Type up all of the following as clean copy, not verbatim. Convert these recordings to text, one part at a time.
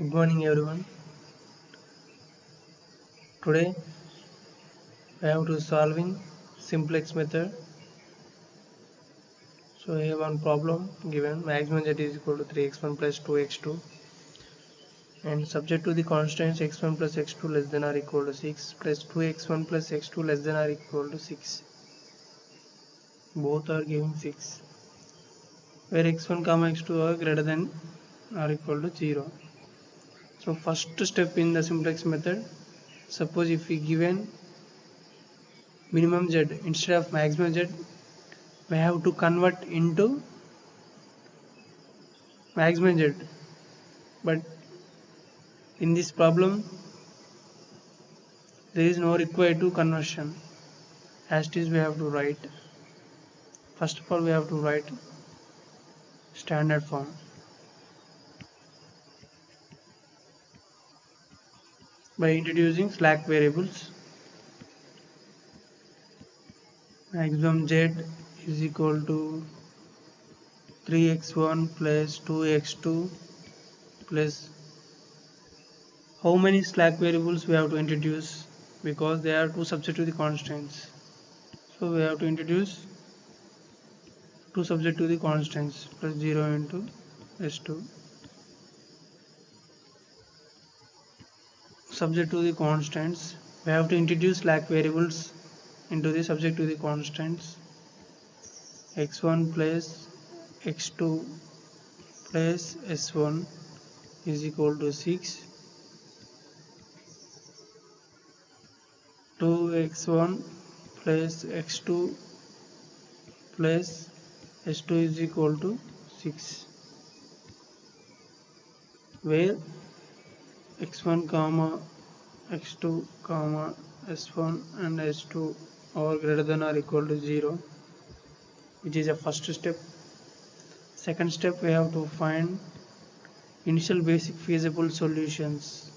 Good morning everyone. Today we have to solving simplex method. So I have one problem given maximum z is equal to 3x1 plus 2x2 and subject to the constraints x1 plus x2 less than or equal to 6 plus 2x1 plus x2 less than or equal to 6. Both are giving 6 where x1 comma x2 are greater than or equal to 0. So first step in the simplex method, suppose if we given minimum z instead of maximum z, we have to convert into maximum z, but in this problem there is no required to conversion. As it is we have to write, first of all we have to write standard form. By introducing slack variables, maximum z is equal to 3x1 plus 2x2 plus how many slack variables we have to introduce, because they are two subject to the constraints. So we have to introduce two subject to the constraints plus 0 into s2 subject to the constants. We have to introduce slack variables into the subject to the constants. x1 plus x2 plus s1 is equal to 6. 2x1 plus x2 plus s2 is equal to 6, where x1 comma x2 comma s1 and s2 are greater than or equal to 0, which is a first step. Second step, we have to find initial basic feasible solutions.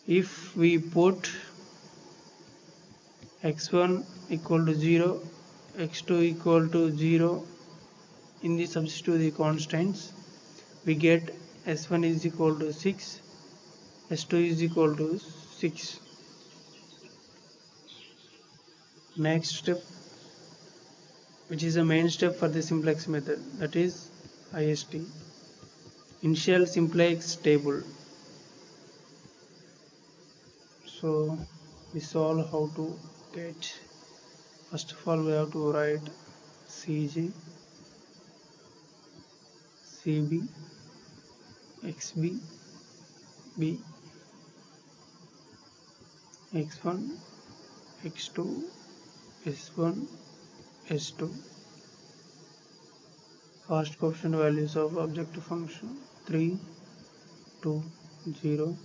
If we put x1 equal to 0, x2 equal to 0 in the substitute the constants, we get s1 is equal to 6, s2 is equal to 6. Next step, which is the main step for the simplex method, that is IST, initial simplex table. So we solve how to get. First of all we have to write CG, CB, XB, B, X1, X2, S1, S2. Cost coefficient values of objective function 3, 2, 0,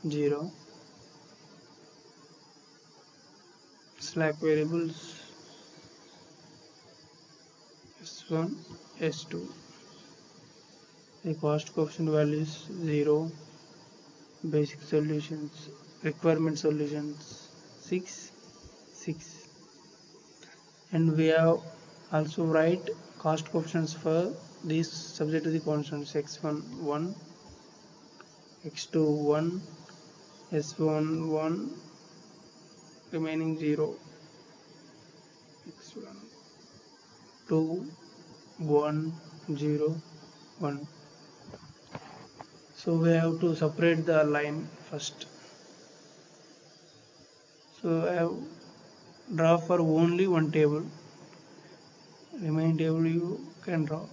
0. Slack variables S1, S2. The cost coefficient values 0. Basic solutions, requirement solutions 6, 6. And we have also write cost coefficients for these subject to the constants x1 1, x2 1, s1 1, remaining 0, x1 2, 1, 0, 1. So we have to separate the line first. So I have draw for only one table, remaining table you can draw.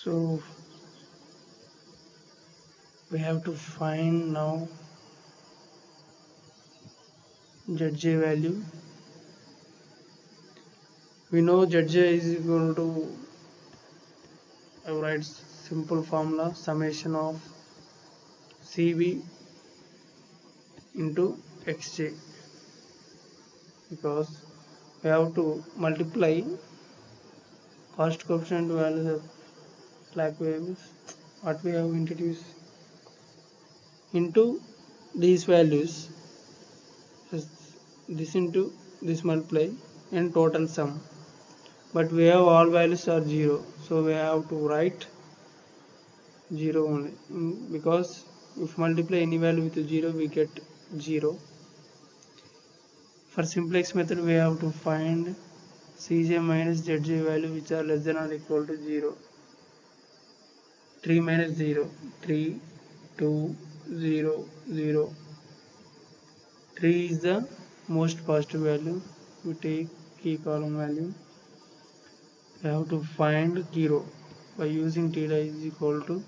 So we have to find now zj value. We know zj is equal to I write simple formula summation of CB into XJ, because we have to multiply cost coefficient values of slack variables what we have introduced into these values, this into this multiply and total sum, but we have all values are 0, so we have to write 0 only, because if multiply any value with 0 we get 0. For simplex method we have to find Cj minus Zj value which are less than or equal to 0. 3 minus 0, 3, 2, 0, 0. 3 is the most positive value. We take key column value. We have to find 0 by using theta is equal to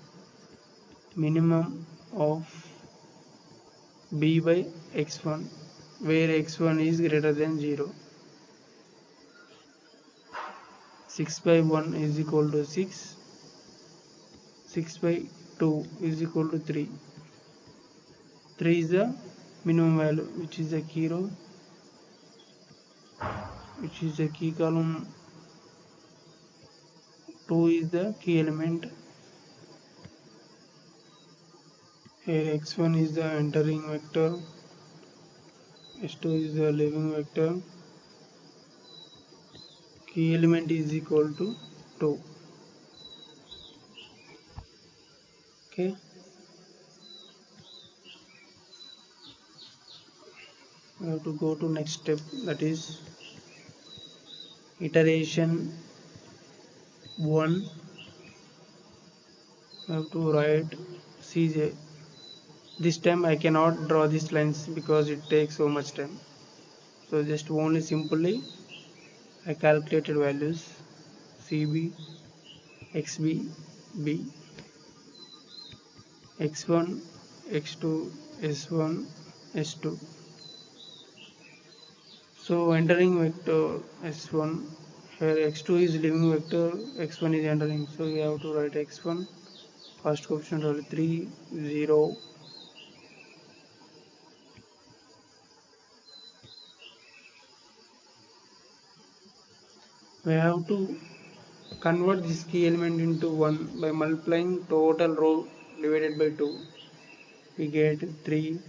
minimum of b by x1, where x1 is greater than 0. 6 by 1 is equal to 6. 6 by 2 is equal to 3. 3 is the minimum value, which is the key row, which is the key column. 2 is the key element. Here x1 is the entering vector, s2 is the leaving vector. Key element is equal to 2. Okay. We have to go to next step, that is iteration 1. We have to write Cj. This time I cannot draw these lines because it takes so much time. So just only simply I calculated values Cb, Xb, B, X1, X2, S1, S2. So entering vector S1, here X2 is leaving vector, X1 is entering, so we have to write X1, first coefficient value 3, 0. We have to convert this key element into 1 by multiplying total row divided by 2. We get 3,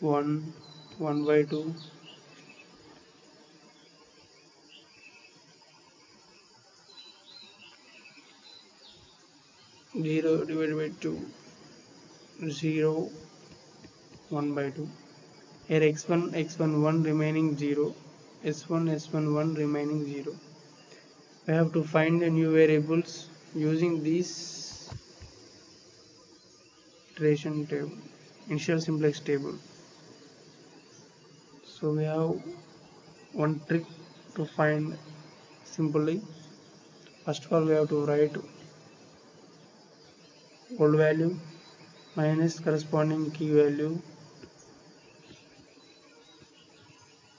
1, 1 by 2. 0 divided by 2, 0, 1 by 2. Here x1, x1, 1 remaining 0, s1, s1, 1 remaining 0. We have to find the new variables using this iteration table, initial simplex table. So we have one trick to find simply. First of all, we have to write old value minus corresponding key value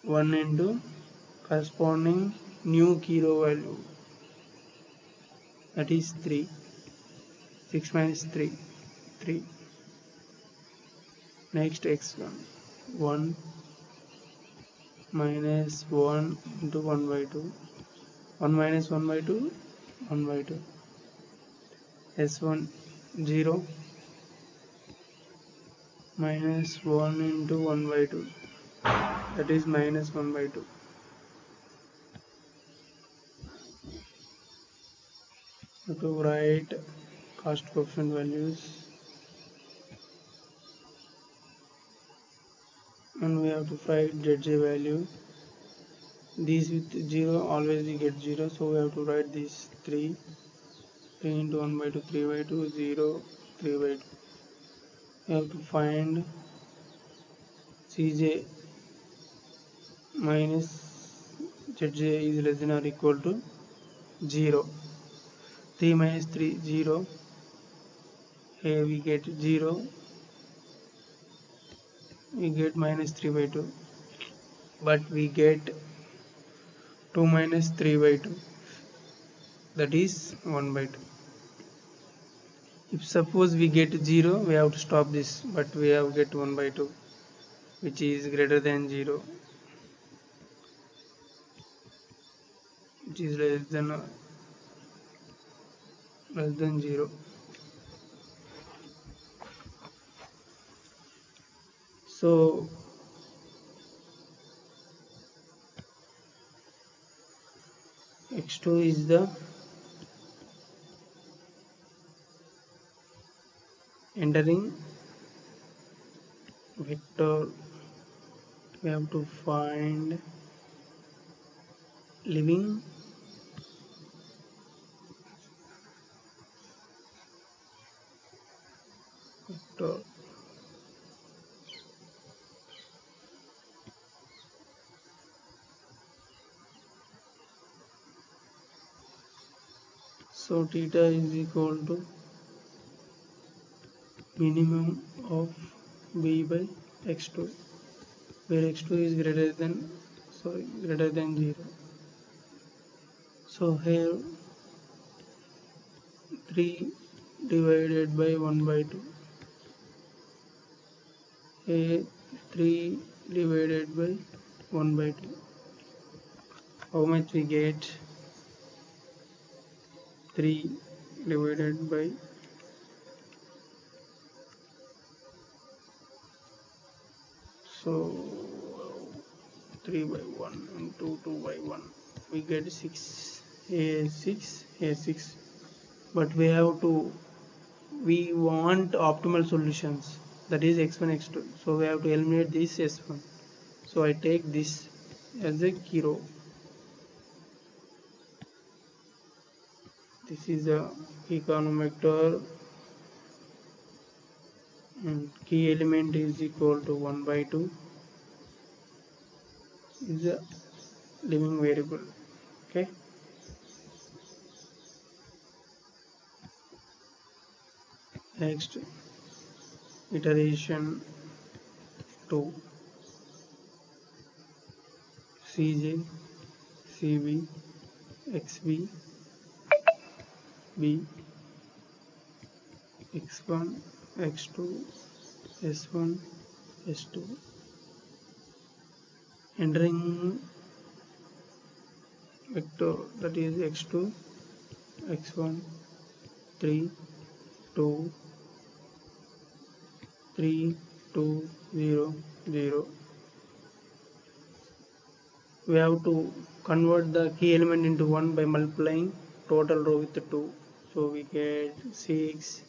1 into corresponding new key row value, that is 3. 6 minus 3, 3. Next x1, 1 minus 1 into 1 by 2. 1 minus 1 by 2, 1 by 2. S1, 0 minus 1 into 1 by 2, that is minus 1 by 2. To write cost coefficient values, and we have to write Zj value. These with 0 always we get 0, so we have to write this 3 into 1 by 2, 3 by 2, 0, 3 by 2. We have to find Cj minus Zj is less than or equal to 0. 3 minus 3, 0. Here we get 0. We get minus 3 by 2. But we get 2 minus 3 by 2. That is 1 by 2. If suppose we get 0, we have to stop this, but we have get 1 by 2, which is greater than 0, which is less than 0. So x2 is the entering vector. We have to find living vector. So theta is equal to minimum of b by x2, where x2 is greater than 0. So here 3 divided by 1 by 2, here 3 divided by 1 by 2. How much we get? 3 divided by, so 3 by 1 into 2 by 1, we get 6, a6, but we want optimal solutions, that is x1 x2, so we have to eliminate this s1. So I take this as a key row. This is a key column vector, and key element is equal to 1 by 2 is a living variable. Okay, next iteration 2, cj, cb, xb, b, x1, x2, s1, s2, entering vector, that is x2, x1, 3, 2, 3, 2, 0, 0. We have to convert the key element into 1 by multiplying total row with 2. So we get 6,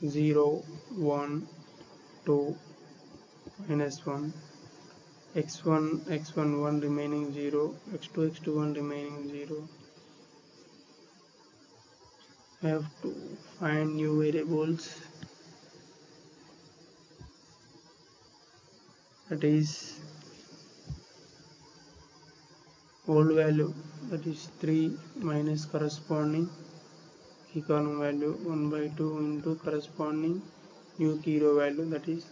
0, 1, 2, minus 1, x1, x1, 1 remaining 0, x2, x2, 1 remaining 0. I have to find new variables, that is old value, that is 3 minus corresponding key column value 1 by 2 into corresponding new key row value, that is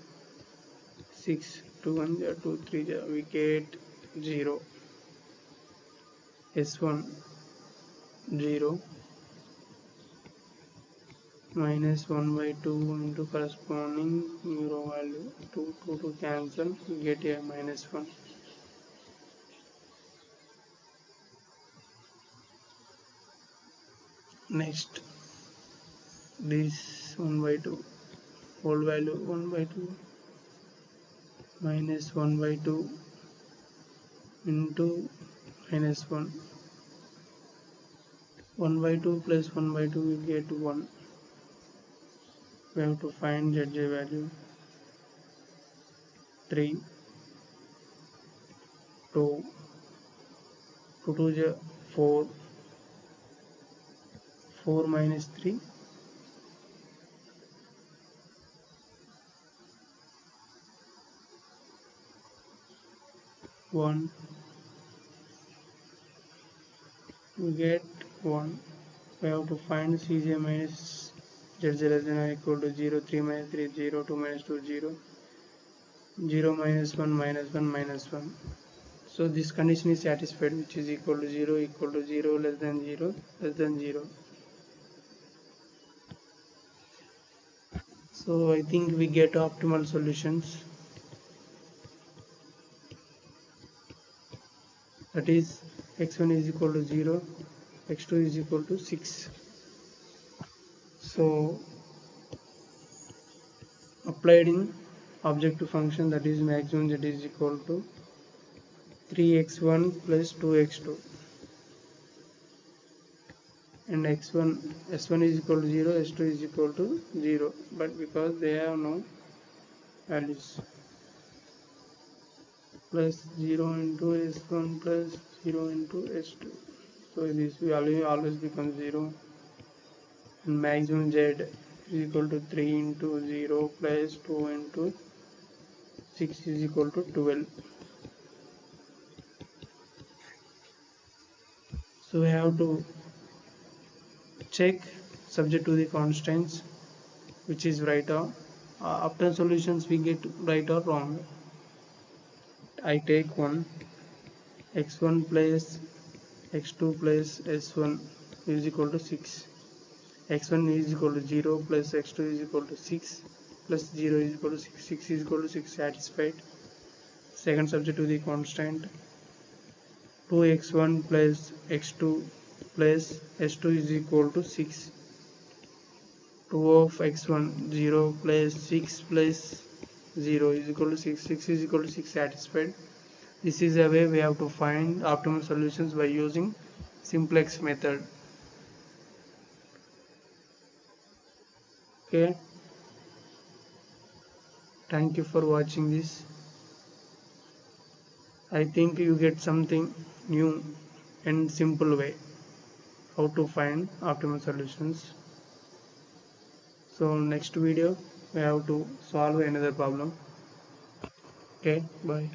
6, 2 1 0, 2 3 0, we get 0, s1 0 minus 1 by 2 into corresponding new row value 2 2 to cancel, we get a minus 1. Next, this 1 by 2, old value 1 by 2 minus 1 by 2 into minus 1, 1 by 2 plus 1 by 2 we get 1. We have to find zj value, 3, 2, 2 to the 4, 4 minus 3, 1, we get 1. We have to find cj minus zj less than or equal to 0, 3 minus 3 0, 2 minus 2 0, 0 minus 1 minus 1 minus 1. So this condition is satisfied, which is equal to 0, less than 0, less than 0. So I think we get optimal solutions, that is x1 is equal to 0, x2 is equal to 6. So applied in objective function, that is maximum z is equal to 3x1 plus 2x2, and s1 is equal to 0, s2 is equal to 0, but because they have no values, plus 0 into s1 plus 0 into s2, so this value always becomes 0, and maximum z is equal to 3 into 0 plus 2 into 6 is equal to 12. So we have to check subject to the constraints which is right or after solutions we get right or wrong. I take one, x1 plus x2 plus s1 is equal to 6, x1 is equal to 0 plus x2 is equal to 6 plus 0 is equal to 6, 6 is equal to 6, satisfied. Second subject to the constraint, 2x1 plus x2 plus s2 is equal to 6, 2 of x1 0 plus 6 plus 0 is equal to 6, 6 is equal to 6, satisfied. This is a way we have to find optimal solutions by using simplex method. Okay, thank you for watching this. I think you get something new and simple way how to find optimal solutions. So next video we have to solve another problem. Okay, bye.